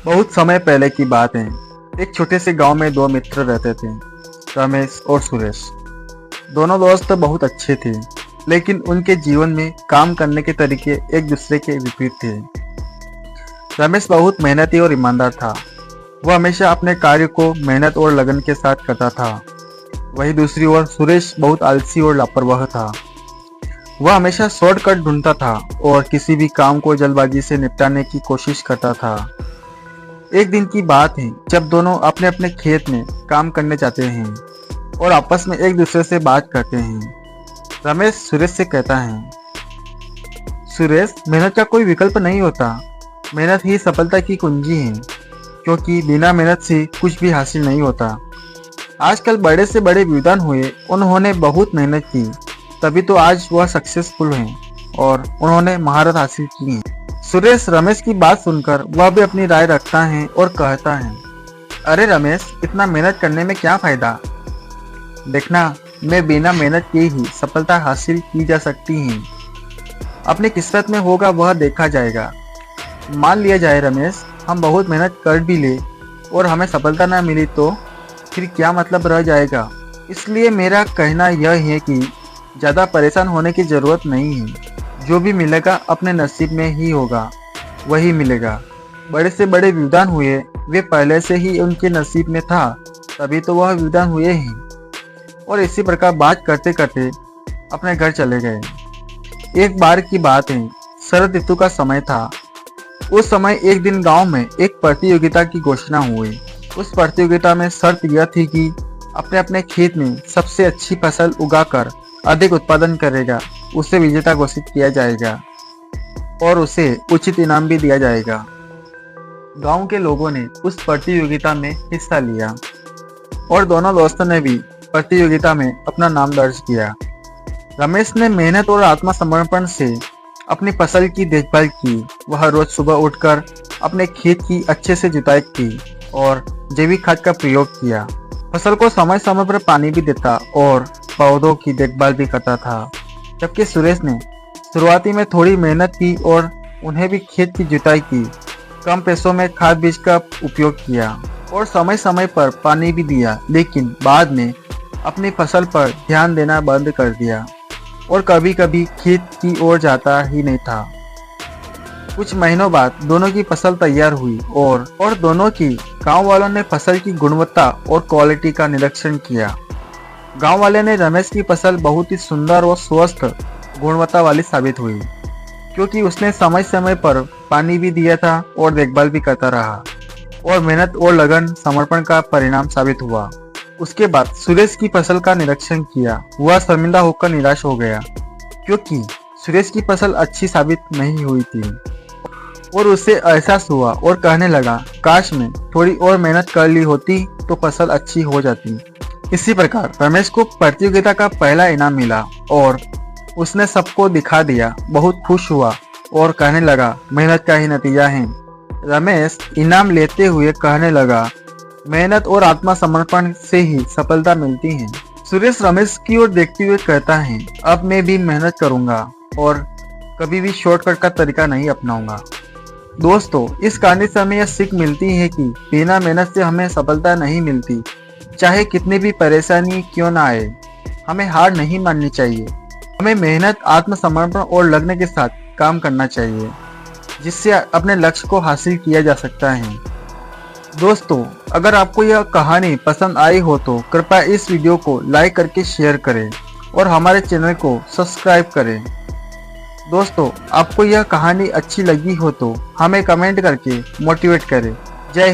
बहुत समय पहले की बात है। एक छोटे से गांव में दो मित्र रहते थे, रमेश और सुरेश। दोनों दोस्त बहुत अच्छे थे, लेकिन उनके जीवन में काम करने के तरीके एक दूसरे के विपरीत थे। रमेश बहुत मेहनती और ईमानदार था। वह हमेशा अपने कार्य को मेहनत और लगन के साथ करता था। वहीं दूसरी ओर सुरेश बहुत आलसी और लापरवाह था। वह हमेशा शॉर्टकट ढूंढता था और किसी भी काम को जल्दबाजी से निपटाने की कोशिश करता था। एक दिन की बात है जब दोनों अपने अपने खेत में काम करने जाते हैं और आपस में एक दूसरे से बात करते हैं। रमेश सुरेश से कहता है, सुरेश, मेहनत का कोई विकल्प नहीं होता। मेहनत ही सफलता की कुंजी है, क्योंकि बिना मेहनत से कुछ भी हासिल नहीं होता। आजकल बड़े से बड़े विद्वान हुए, उन्होंने बहुत मेहनत की, तभी तो आज वह सक्सेसफुल हैं और उन्होंने महारत हासिल की है। सुरेश रमेश की बात सुनकर वह भी अपनी राय रखता है और कहता है, अरे रमेश, इतना मेहनत करने में क्या फायदा? देखना, मैं बिना मेहनत के ही सफलता हासिल की जा सकती है। अपनी किस्मत में होगा वह देखा जाएगा। मान लिया जाए रमेश, हम बहुत मेहनत कर भी ले और हमें सफलता न मिली तो फिर क्या मतलब रह जाएगा। इसलिए मेरा कहना यह है कि ज़्यादा परेशान होने की ज़रूरत नहीं है। जो भी मिलेगा अपने नसीब में ही होगा, वही मिलेगा। बड़े से बड़े विद्वान हुए, वे पहले से ही उनके नसीब में था, तभी तो वह विद्वान हुए हैं। और इसी प्रकार बात करते करते अपने घर चले गए। एक बार की बात है, शरद ऋतु का समय था। उस समय एक दिन गांव में एक प्रतियोगिता की घोषणा हुई। उस प्रतियोगिता में शर्त यह थी कि अपने अपने खेत में सबसे अच्छी फसल उगाकर अधिक उत्पादन करेगा, उसे विजेता घोषित किया जाएगा और उसे उचित इनाम भी दिया जाएगा। गांव के लोगों ने उस प्रतियोगिता में हिस्सा लिया और दोनों दोस्तों ने भी प्रतियोगिता में अपना नाम दर्ज किया। रमेश ने मेहनत और आत्मसमर्पण से अपनी फसल की देखभाल की। वह रोज सुबह उठकर अपने खेत की अच्छे से जुताई की और जैविक खाद का प्रयोग किया। फसल को समय समय पर पानी भी देता और पौधों की देखभाल भी करता था। जबकि सुरेश ने शुरुआती में थोड़ी मेहनत की और उन्हें भी खेत की जुताई की, कम पैसों में खाद बीज का उपयोग किया और समय समय पर पानी भी दिया, लेकिन बाद में अपनी फसल पर ध्यान देना बंद कर दिया और कभी कभी खेत की ओर जाता ही नहीं था। कुछ महीनों बाद दोनों की फसल तैयार हुई और दोनों की गांव वालों ने फसल की गुणवत्ता और क्वालिटी का निरीक्षण किया। गांव वाले ने रमेश की फसल बहुत ही सुंदर और स्वस्थ गुणवत्ता वाली साबित हुई, क्योंकि उसने समय समय पर पानी भी दिया था और देखभाल भी करता रहा और मेहनत और लगन समर्पण का परिणाम साबित हुआ। उसके बाद सुरेश की फसल का निरीक्षण किया। वह शर्मिंदा होकर निराश हो गया, क्योंकि सुरेश की फसल अच्छी साबित नहीं हुई थी और उसे एहसास हुआ और कहने लगा, काश मैं थोड़ी और मेहनत कर ली होती तो फसल अच्छी हो जाती। इसी प्रकार रमेश को प्रतियोगिता का पहला इनाम मिला और उसने सबको दिखा दिया। बहुत खुश हुआ और कहने लगा, मेहनत का ही नतीजा है। रमेश इनाम लेते हुए कहने लगा, मेहनत और आत्मसमर्पण से ही सफलता मिलती है। सुरेश रमेश की ओर देखते हुए कहता है, अब मैं भी मेहनत करूंगा और कभी भी शॉर्टकट का तरीका नहीं अपनाऊंगा। दोस्तों, इस कहानी से हमें यह सीख मिलती है कि बिना मेहनत से हमें सफलता नहीं मिलती। चाहे कितनी भी परेशानी क्यों ना आए, हमें हार नहीं माननी चाहिए। हमें मेहनत, आत्मसमर्पण और लगन के साथ काम करना चाहिए, जिससे अपने लक्ष्य को हासिल किया जा सकता है। दोस्तों, अगर आपको यह कहानी पसंद आई हो तो कृपया इस वीडियो को लाइक करके शेयर करें और हमारे चैनल को सब्सक्राइब करें। दोस्तों, आपको यह कहानी अच्छी लगी हो तो हमें कमेंट करके मोटिवेट करें। जय हिंद।